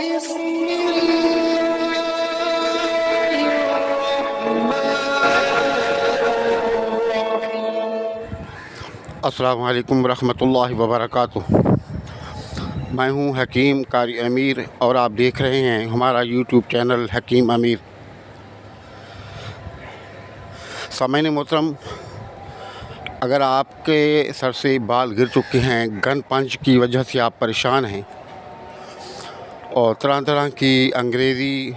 अस्सलाम वालेकुम रहमतुल्लाहि व बरकातुहू। मैं हूं हकीम कारी अमीर और आप देख रहे हैं हमारा यूट्यूब चैनल हकीम अमीर। सामईन मोहतरम, अगर आपके सर से बाल गिर चुके हैं, गन पंच की वजह से आप परेशान हैं और तरह तरह की अंग्रेज़ी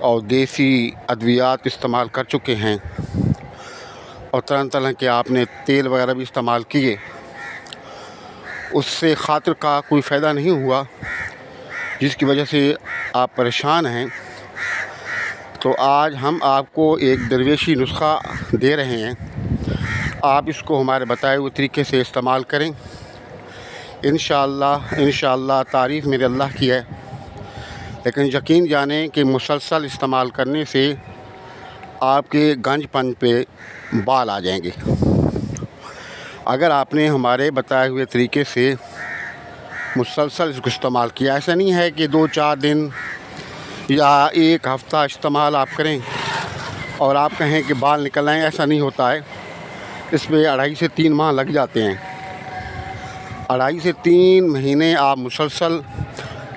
और देसी अद्वियात इस्तेमाल कर चुके हैं और तरह तरह के आपने तेल वगैरह भी इस्तेमाल किए, उससे खातिर का कोई फ़ायदा नहीं हुआ, जिसकी वजह से आप परेशान हैं, तो आज हम आपको एक दरवेशी नुस्खा दे रहे हैं। आप इसको हमारे बताए हुए तरीके से इस्तेमाल करें। इंशाअल्लाह तारीफ़ मेरे अल्लाह की है, लेकिन यकीन जानें कि मुसलसल इस्तेमाल करने से आपके गंजपन पे बाल आ जाएंगे। अगर आपने हमारे बताए हुए तरीके से मुसलसल इसको इस्तेमाल किया, ऐसा नहीं है कि 2-4 दिन या एक हफ़्ता इस्तेमाल आप करें और आप कहें कि बाल निकल आएँ, ऐसा नहीं होता है। इसमें 2.5 से 3 माह लग जाते हैं। 2.5 से 3 महीने आप मुसलसल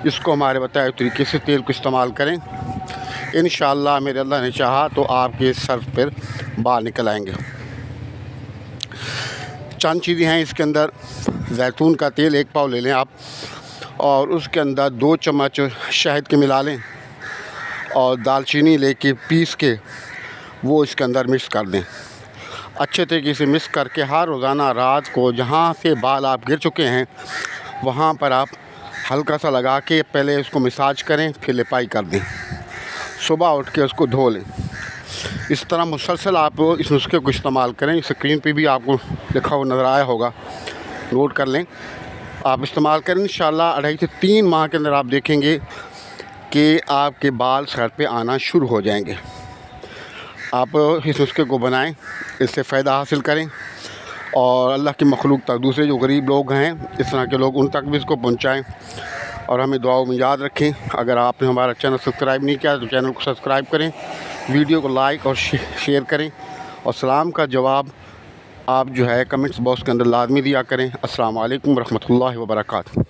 इसको हमारे बताए हुए तरीके से तेल को इस्तेमाल करें। इंशाअल्लाह मेरे अल्लाह ने चाहा तो आपके सर पर बाल निकल आएंगे। चंद चीज़ें हैं इसके अंदर। जैतून का तेल 1 पाव ले लें आप, और उसके अंदर 2 चम्मच शहद के मिला लें और दालचीनी लेके पीस के वो इसके अंदर मिक्स कर दें। अच्छे तरीके से मिक्स करके हर रोज़ाना रात को जहाँ से बाल आप गिर चुके हैं वहाँ पर आप हल्का सा लगा के पहले उसको मसाज करें, फिर लिपाई कर दें। सुबह उठ के उसको धो लें। इस तरह मुसलसल आप इस नुस्खे को इस्तेमाल करें। स्क्रीन पे भी आपको लिखा हुआ नज़र आया होगा, नोट कर लें। आप इस्तेमाल करें, इंशाअल्लाह 2.5 से 3 माह के अंदर आप देखेंगे कि आपके बाल सर पे आना शुरू हो जाएंगे। आप इस नुस्खे को बनाएं, इससे फ़ायदा हासिल करें और अल्लाह की मखलूक तक, दूसरे जो गरीब लोग हैं इस तरह के लोग, उन तक भी इसको पहुँचाएँ और हमें दुआओं में याद रखें। अगर आपने हमारा चैनल सब्सक्राइब नहीं किया तो चैनल को सब्सक्राइब करें, वीडियो को लाइक और शेयर करें, और सलाम का जवाब आप जो है कमेंट्स बॉक्स के अंदर लाजमी दिया करें। अस्सलाम वालेकुम रहमतुल्लाहि व बरकातुहू।